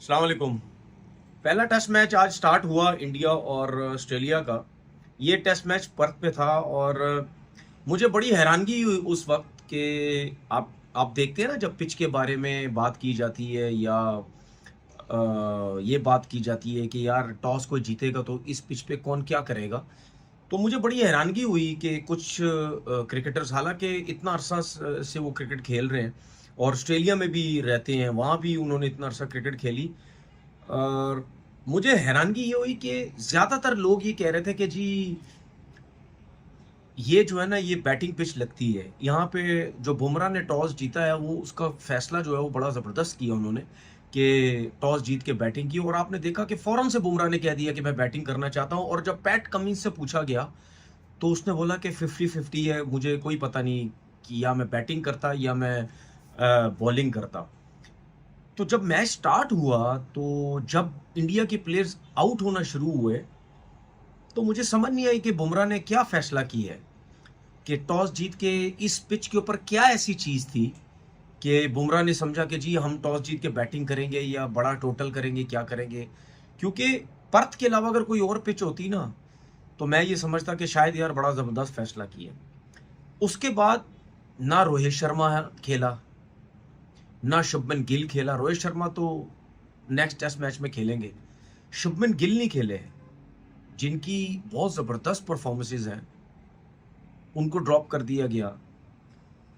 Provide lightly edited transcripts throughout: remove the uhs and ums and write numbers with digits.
अस्सलाम वालेकुम। पहला टेस्ट मैच आज स्टार्ट हुआ इंडिया और ऑस्ट्रेलिया का। ये टेस्ट मैच पर्थ पे था और मुझे बड़ी हैरानगी हुई उस वक्त कि आप देखते हैं ना, जब पिच के बारे में बात की जाती है या ये बात की जाती है कि यार टॉस कोई जीतेगा तो इस पिच पे कौन क्या करेगा। तो मुझे बड़ी हैरानगी हुई कि कुछ क्रिकेटर्स, हालांकि इतना अरसा से वो क्रिकेट खेल रहे हैं और ऑस्ट्रेलिया में भी रहते हैं, वहाँ भी उन्होंने इतना अरसा क्रिकेट खेली। और मुझे हैरानगी ये हुई कि ज़्यादातर लोग ये कह रहे थे कि जी ये जो है ना, ये बैटिंग पिच लगती है। यहाँ पे जो बुमराह ने टॉस जीता है वो उसका फैसला जो है वो बड़ा ज़बरदस्त किया उन्होंने, कि टॉस जीत के बैटिंग की। और आपने देखा कि फ़ौरन से बुमराह ने कह दिया कि मैं बैटिंग करना चाहता हूँ। और जब पैट कमिंस से पूछा गया तो उसने बोला कि 50-50 है, मुझे कोई पता नहीं कि या मैं बैटिंग करता या मैं बॉलिंग करता। तो जब मैच स्टार्ट हुआ तो जब इंडिया के प्लेयर्स आउट होना शुरू हुए तो मुझे समझ नहीं आई कि बुमराह ने क्या फैसला किया है, कि टॉस जीत के इस पिच के ऊपर क्या ऐसी चीज थी कि बुमराह ने समझा कि जी हम टॉस जीत के बैटिंग करेंगे या बड़ा टोटल करेंगे, क्या करेंगे। क्योंकि पर्थ के अलावा अगर कोई और पिच होती ना तो मैं ये समझता कि शायद यार बड़ा जबरदस्त फैसला किया। उसके बाद ना रोहित शर्मा खेला, ना शुभमन गिल खेला। रोहित शर्मा तो नेक्स्ट टेस्ट मैच में खेलेंगे, शुभमन गिल नहीं खेले, जिनकी बहुत ज़बरदस्त परफॉर्मेंसेज हैं, उनको ड्रॉप कर दिया गया।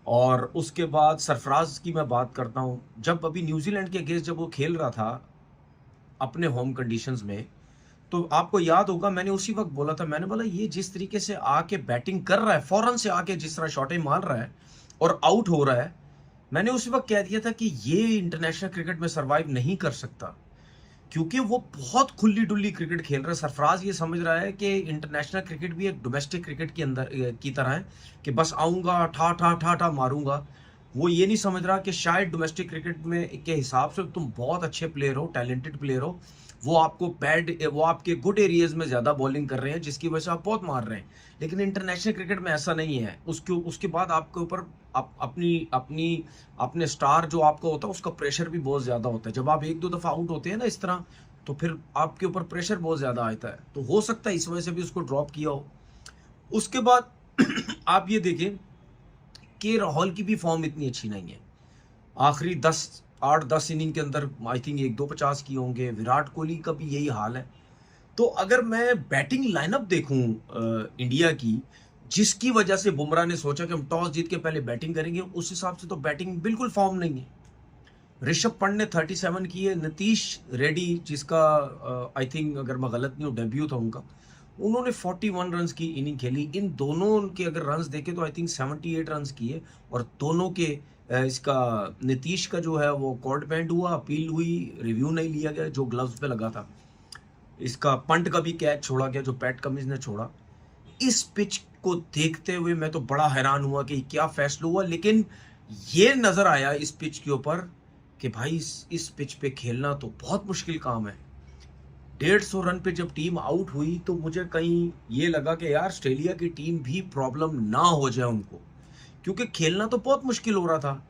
और उसके बाद सरफराज की मैं बात करता हूँ, जब अभी न्यूजीलैंड के अगेंस्ट जब वो खेल रहा था अपने होम कंडीशंस में, तो आपको याद होगा मैंने उसी वक्त बोला था, मैंने बोला ये जिस तरीके से आके बैटिंग कर रहा है, फौरन से आके जिस तरह शॉटें मार रहा है और आउट हो रहा है, मैंने उसी वक्त कह दिया था कि ये इंटरनेशनल क्रिकेट में सरवाइव नहीं कर सकता। क्योंकि वो बहुत खुली-डुल्ली क्रिकेट खेल रहा है। सरफराज ये समझ रहा है कि इंटरनेशनल क्रिकेट भी एक डोमेस्टिक क्रिकेट के अंदर की तरह है, कि बस आऊँगा, ठा, ठा, ठा, ठा मारूँगा। वो ये नहीं समझ रहा कि शायद डोमेस्टिक क्रिकेट में के हिसाब से तुम बहुत अच्छे प्लेयर हो, टैलेंटेड प्लेयर हो। वो आपके गुड एरियाज़ में ज़्यादा बॉलिंग कर रहे हैं, जिसकी वजह से आप बहुत मार रहे हैं। लेकिन इंटरनेशनल क्रिकेट में ऐसा नहीं है। उसके उसके बाद आपके ऊपर अपनी अपनी अपने स्टार जो आपका होता है उसका प्रेशर भी बहुत ज़्यादा होता है। जब आप 1-2 दफ़ा आउट होते हैं ना इस तरह, तो फिर आपके ऊपर प्रेशर बहुत ज़्यादा आता है। तो हो सकता है इस वजह से भी उसको ड्रॉप किया हो। उसके बाद आप ये देखें कि राहुल की भी फॉर्म इतनी अच्छी नहीं है। आखिरी 8-10 इनिंग के अंदर आई थिंक 1-2 50 किए होंगे। विराट कोहली का भी यही हाल है। तो अगर मैं बैटिंग लाइनअप देखूं इंडिया की, जिसकी वजह से बुमराह ने सोचा कि हम टॉस जीत के पहले बैटिंग करेंगे, उस हिसाब से तो बैटिंग बिल्कुल फॉर्म नहीं है। ऋषभ पंत ने 37 किए, नीतीश रेड्डी जिसका आई थिंक अगर मैं गलत नहीं हूँ डेब्यू था उनका, उन्होंने 41 रन्स की इनिंग खेली। इन दोनों के अगर रन्स देखें तो आई थिंक 78 रन्स किए। और दोनों के इसका नीतीश का जो है वो कॉर्ड बैंड हुआ, अपील हुई, रिव्यू नहीं लिया गया जो ग्लव्स पे लगा था। इसका पंट का भी कैच छोड़ा गया जो पैट कमिंस ने छोड़ा। इस पिच को देखते हुए मैं तो बड़ा हैरान हुआ कि क्या फैसला हुआ। लेकिन ये नजर आया इस पिच के ऊपर कि भाई इस पिच पे खेलना तो बहुत मुश्किल काम है। 150 रन पे जब टीम आउट हुई तो मुझे कहीं ये लगा कि यार ऑस्ट्रेलिया की टीम भी प्रॉब्लम ना हो जाए उनको, क्योंकि खेलना तो बहुत मुश्किल हो रहा था।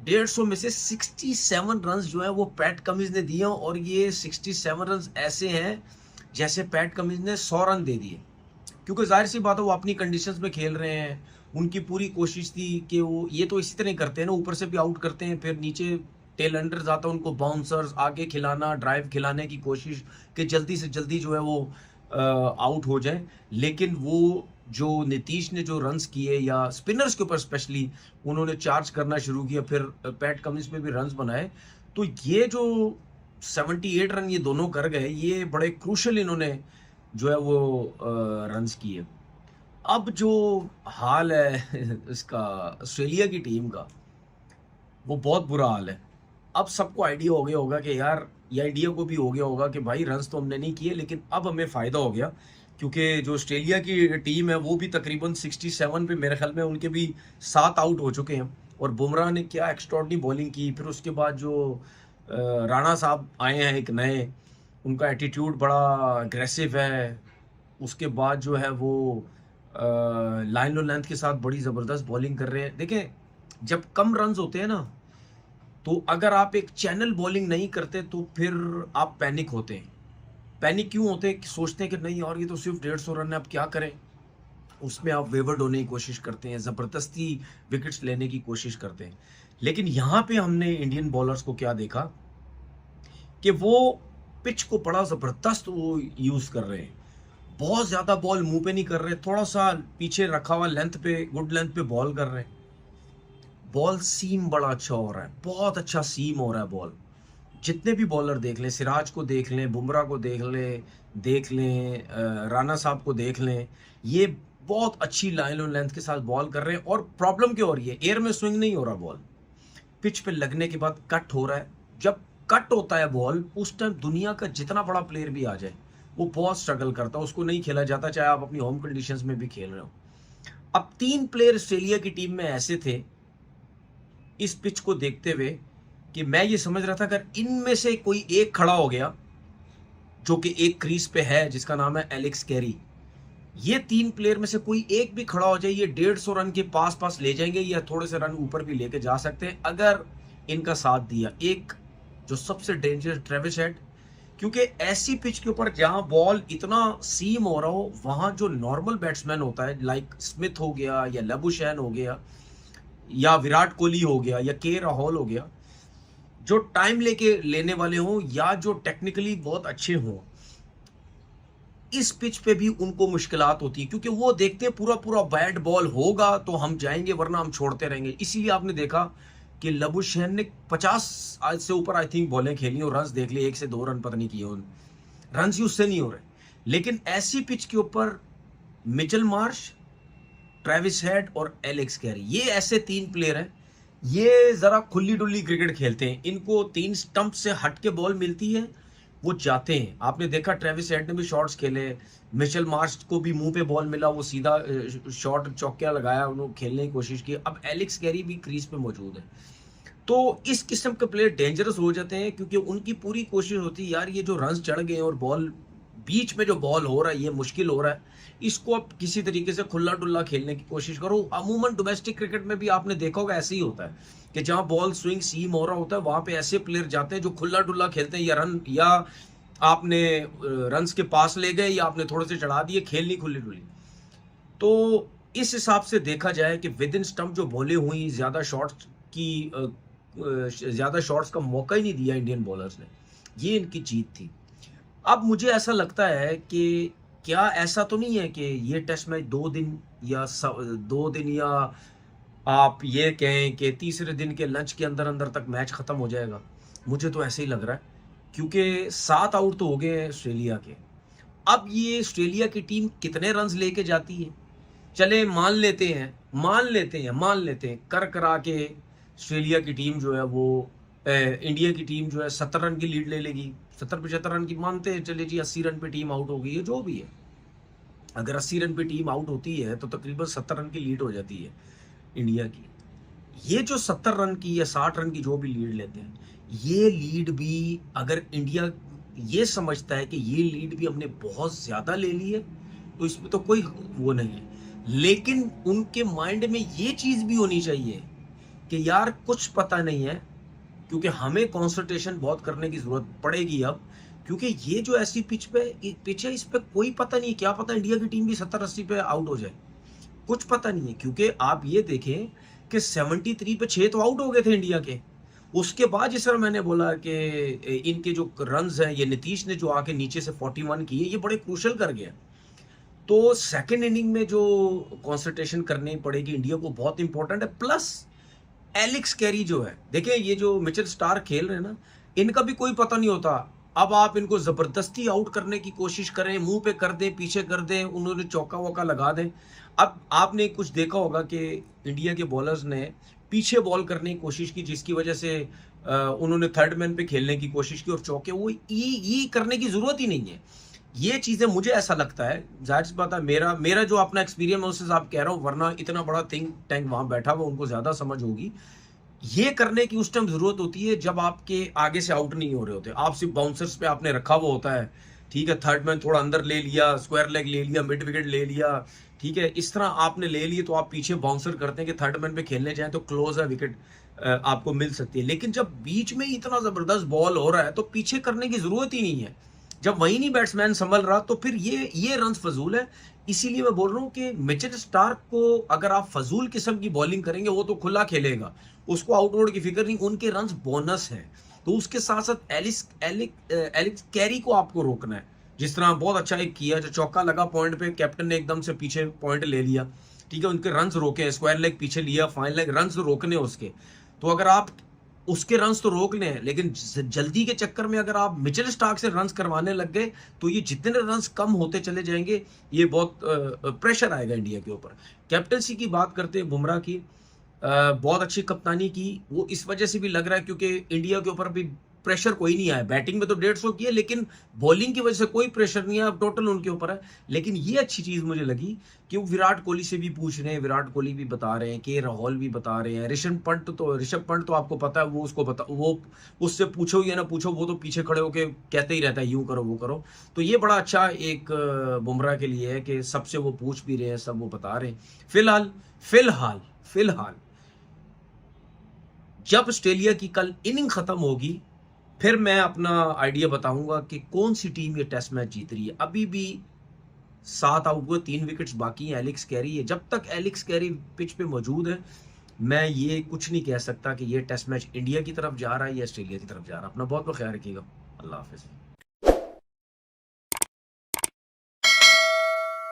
150 में से 67 रन जो है वो पैट कमिंस ने दिए, और ये 67 रन ऐसे हैं जैसे पैट कमिंस ने 100 रन दे दिए। क्योंकि जाहिर सी बात है वो अपनी कंडीशंस में खेल रहे हैं। उनकी पूरी कोशिश थी कि वो ये तो इसी तरह करते हैं ना, ऊपर से भी आउट करते हैं, फिर नीचे टेल अंडर जाता है, उनको बाउंसर्स आगे खिलाना, ड्राइव खिलाने की कोशिश कि जल्दी से जल्दी जो है वो आउट हो जाए। लेकिन वो जो नीतीश ने जो रन्स किए या स्पिनर्स के ऊपर स्पेशली उन्होंने चार्ज करना शुरू किया, फिर पैट कमिंस पे भी रन्स बनाए। तो ये जो 78 रन ये दोनों कर गए, ये बड़े क्रूशल इन्होंने जो है वो रन्स किए। अब जो हाल है इसका ऑस्ट्रेलिया की टीम का, वो बहुत बुरा हाल है। अब सबको आइडिया हो गया होगा कि यार, या इंडिया को भी हो गया होगा कि भाई रन्स तो हमने नहीं किए, लेकिन अब हमें फ़ायदा हो गया। क्योंकि जो ऑस्ट्रेलिया की टीम है वो भी तकरीबन 67 पे मेरे ख्याल में उनके भी 7 आउट हो चुके हैं। और बुमराह ने क्या एक्स्ट्रॉर्डनरी बॉलिंग की। फिर उसके बाद जो राणा साहब आए हैं एक नए, उनका एटीट्यूड बड़ा अग्रेसिव है। उसके बाद जो है वो लाइन और लेंथ के साथ बड़ी ज़बरदस्त बॉलिंग कर रहे हैं। देखें, जब कम रन्स होते हैं ना तो अगर आप एक चैनल बॉलिंग नहीं करते तो फिर आप पैनिक होते हैं। पैनिक क्यों होते हैं कि सोचते हैं कि नहीं यार ये तो सिर्फ 150 रन है, अब क्या करें। उसमें आप वेवर्ड होने की कोशिश करते हैं, ज़बरदस्ती विकेट्स लेने की कोशिश करते हैं। लेकिन यहाँ पे हमने इंडियन बॉलर्स को क्या देखा कि वो पिच को बड़ा ज़बरदस्त वो यूज़ कर रहे हैं। बहुत ज़्यादा बॉल मुंह पे नहीं कर रहे, थोड़ा सा पीछे रखा हुआ लेंथ पे, गुड लेंथ पे बॉल कर रहे हैं। बॉल सीम बड़ा अच्छा हो रहा है, बहुत अच्छा सीम हो रहा है बॉल। जितने भी बॉलर देख लें, सिराज को देख लें, बुमराह को देख लें, राणा साहब को देख लें, ये बहुत अच्छी लाइन और लेंथ के साथ बॉल कर रहे हैं। और प्रॉब्लम क्या हो रही है, एयर में स्विंग नहीं हो रहा बॉल, पिच पे लगने के बाद कट हो रहा है। जब कट होता है बॉल, उस टाइम दुनिया का जितना बड़ा प्लेयर भी आ जाए वो बहुत स्ट्रगल करता है, उसको नहीं खेला जाता, चाहे आप अपनी होम कंडीशंस में भी खेल रहे हो। अब 3 प्लेयर ऑस्ट्रेलिया की टीम में ऐसे थे इस पिच को देखते हुए कि मैं ये समझ रहा था अगर इनमें से कोई एक खड़ा हो गया जो कि एक क्रीज पे है जिसका नाम है एलेक्स कैरी, ये 3 प्लेयर में से कोई एक भी खड़ा हो जाए, ये 150 रन के पास पास ले जाएंगे या थोड़े से रन ऊपर भी लेके जा सकते हैं अगर इनका साथ दिया। एक जो सबसे डेंजरस ट्रेविस हेड, क्योंकि ऐसी पिच के ऊपर जहां बॉल इतना सीम हो रहा हो, वहां जो नॉर्मल बैट्समैन होता है लाइक स्मिथ हो गया या लबुशैन हो गया या विराट कोहली हो गया या के राहुल हो गया, जो टाइम लेके लेने वाले हों या जो टेक्निकली बहुत अच्छे हों, इस पिच पे भी उनको मुश्किलात होती है क्योंकि वो देखते हैं पूरा पूरा बैट बॉल होगा तो हम जाएंगे वरना हम छोड़ते रहेंगे। इसीलिए आपने देखा कि लबुशैन ने 50 आज से ऊपर आई थिंक बॉलें खेली और रन देख लिए, 1 से 2 रन पता नहीं किए उन रन ही उससे नहीं हो रहे। लेकिन ऐसी पिच के ऊपर मिचेल मार्श, ट्रेविस हेड और एलेक्स कैरी, ये ऐसे 3 प्लेयर हैं, ये जरा खुली डुल्ली क्रिकेट खेलते हैं। इनको 3 स्टंप से हट के बॉल मिलती है, वो जाते हैं। आपने देखा ट्रेविस हेड ने भी शॉट्स खेले, मिचेल मार्श को भी मुंह पे बॉल मिला, वो सीधा शॉट चौकिया लगाया, उन्होंने खेलने की कोशिश की। अब एलेक्स कैरी भी क्रीज पे मौजूद है। तो इस किस्म के प्लेयर डेंजरस हो जाते हैं क्योंकि उनकी पूरी कोशिश होती है यार ये जो रन चढ़ गए और बॉल बीच में जो बॉल हो रहा है ये मुश्किल हो रहा है, इसको आप किसी तरीके से खुला डुल्ला खेलने की कोशिश करो। अमूमन डोमेस्टिक क्रिकेट में भी आपने देखा होगा ऐसे ही होता है कि जहां बॉल स्विंग सीम हो रहा होता है वहां पे ऐसे प्लेयर जाते हैं जो खुला डुल्ला खेलते हैं, या आपने रन्स के पास ले गए या आपने थोड़े से चढ़ा दिए, खेलनी खुली डुली। तो इस हिसाब से देखा जाए कि विद इन स्टंप जो बॉलें हुई, ज्यादा शॉट्स का मौका ही नहीं दिया इंडियन बॉलर्स ने, ये इनकी जीत थी। अब मुझे ऐसा लगता है कि क्या ऐसा तो नहीं है कि ये टेस्ट मैच 2 दिन या आप ये कहें कि तीसरे दिन के लंच के अंदर अंदर तक मैच खत्म हो जाएगा। मुझे तो ऐसे ही लग रहा है क्योंकि 7 आउट तो हो गए हैं ऑस्ट्रेलिया के। अब ये ऑस्ट्रेलिया की टीम कितने रन लेके जाती है, चले मान लेते हैं कर करा के ऑस्ट्रेलिया की टीम जो है वो इंडिया की टीम जो है 70 रन की लीड ले लेगी, 70-75 रन की मानते हैं, चले जी 80 रन पे टीम आउट हो गई है, जो भी है। अगर 80 रन पे टीम आउट होती है तो तकरीबन 70 रन की लीड हो जाती है इंडिया की। ये जो 70 रन की या 60 रन की जो भी लीड लेते हैं, ये लीड भी अगर इंडिया ये समझता है कि ये लीड भी हमने बहुत ज्यादा ले ली है तो इसमें तो कोई वो नहीं है। लेकिन उनके माइंड में ये चीज भी होनी चाहिए कि यार कुछ पता नहीं है, क्योंकि हमें कंसंट्रेशन बहुत करने की जरूरत पड़ेगी अब, क्योंकि ये जो ऐसी पिच है इस पे कोई पता नहीं, क्या पता इंडिया की टीम भी 70-80 पे आउट हो जाए, कुछ पता नहीं है। क्योंकि आप ये देखें कि 73 पे 6 तो आउट हो गए थे इंडिया के। उसके बाद जिस तरह मैंने बोला कि इनके जो रन्स हैं, ये नीतीश ने जो आके नीचे से 41 किए, ये बड़े क्रूशल कर गया। तो सेकेंड इनिंग में जो कॉन्सेंट्रेशन करनी पड़ेगी इंडिया को बहुत इंपॉर्टेंट है। प्लस एलेक्स कैरी जो है, देखिए ये जो मिचेल स्टार्क खेल रहे हैं ना, इनका भी कोई पता नहीं होता। अब आप इनको जबरदस्ती आउट करने की कोशिश करें, मुंह पे कर दें, पीछे कर दें, उन्होंने चौका वौका लगा दें। अब आपने कुछ देखा होगा कि इंडिया के बॉलर्स ने पीछे बॉल करने की कोशिश की, जिसकी वजह से उन्होंने थर्ड मैन पे खेलने की कोशिश की और चौके, वो ये करने की जरूरत ही नहीं है। ये चीजें मुझे ऐसा लगता है, जाहिर सी बात है मेरा जो अपना एक्सपीरियंस उससे आप कह रहा हूँ, वरना इतना बड़ा थिंक टैंक वहां बैठा हुआ, उनको ज्यादा समझ होगी। ये करने की उस टाइम जरूरत होती है जब आपके आगे से आउट नहीं हो रहे होते, आप सिर्फ बाउंसर्स पे आपने रखा हुआ होता है, ठीक है, थर्ड मैन थोड़ा अंदर ले लिया, स्क्वायर लेग ले लिया, मिड विकेट ले लिया, ठीक है, इस तरह आपने ले लिए तो आप पीछे बाउंसर करते हैं कि थर्ड मैन पे खेलने जाएं तो क्लोज है विकेट, आपको मिल सकती है। लेकिन जब बीच में ही इतना जबरदस्त बॉल हो रहा है तो पीछे करने की जरूरत ही नहीं है। जब वही नहीं बैट्समैन संभल रहा तो फिर ये रन फजूल है। इसीलिए मैं बोल रहा हूँ कि मिचेल स्टार्क को अगर आप फजूल किस्म की बॉलिंग करेंगे, वो तो खुला खेलेगा, उसको आउटवर्ड की फिक्र नहीं, उनके रन बोनस है। तो उसके साथ साथ एलिक्स कैरी को आपको रोकना है। जिस तरह बहुत अच्छा एक किया, जो चौका लगा पॉइंट पे, कैप्टन ने एकदम से पीछे पॉइंट ले लिया, ठीक है, उनके रन्स रोके, स्क्वायर लेग पीछे लिया, फाइन लेग, रन्स रोकने उसके। तो अगर आप उसके रन्स तो रोक लें, लेकिन जल्दी के चक्कर में अगर आप मिचेल स्टार्क से रन्स करवाने लग गए तो ये जितने रन्स कम होते चले जाएंगे, ये बहुत प्रेशर आएगा इंडिया के ऊपर। कैप्टनसी की बात करते हैं बुमराह की, बहुत अच्छी कप्तानी की, वो इस वजह से भी लग रहा है क्योंकि इंडिया के ऊपर भी प्रेशर कोई नहीं आया। बैटिंग में तो 150 की है, लेकिन बॉलिंग की वजह से कोई प्रेशर नहीं है, अब टोटल उनके ऊपर है। लेकिन ये अच्छी चीज मुझे लगी कि वो विराट कोहली से भी पूछ रहे हैं, विराट कोहली भी बता रहे हैं, के राहुल भी बता रहे हैं, ऋषभ पंत तो आपको पता है, वो उसको बता, वो उससे पूछो या ना पूछो, वो तो पीछे खड़े होके कहते ही रहता है यूं करो वो करो। तो ये बड़ा अच्छा एक बुमराह के लिए है कि सबसे वो पूछ भी रहे हैं, सब वो बता रहे हैं। फिलहाल फिलहाल फिलहाल जब ऑस्ट्रेलिया की कल इनिंग खत्म होगी, फिर मैं अपना आइडिया बताऊंगा कि कौन सी टीम ये टेस्ट मैच जीत रही है। अभी भी 7 आउट हुए, 3 विकेट्स बाकी हैं, एलिक्स कैरी है। जब तक एलिक्स कैरी पिच पे मौजूद है, मैं ये कुछ नहीं कह सकता कि ये टेस्ट मैच इंडिया की तरफ जा रहा है या ऑस्ट्रेलिया की तरफ जा रहा है। अपना बहुत बहुत ख्याल रखिएगा। अल्लाह हाफिज।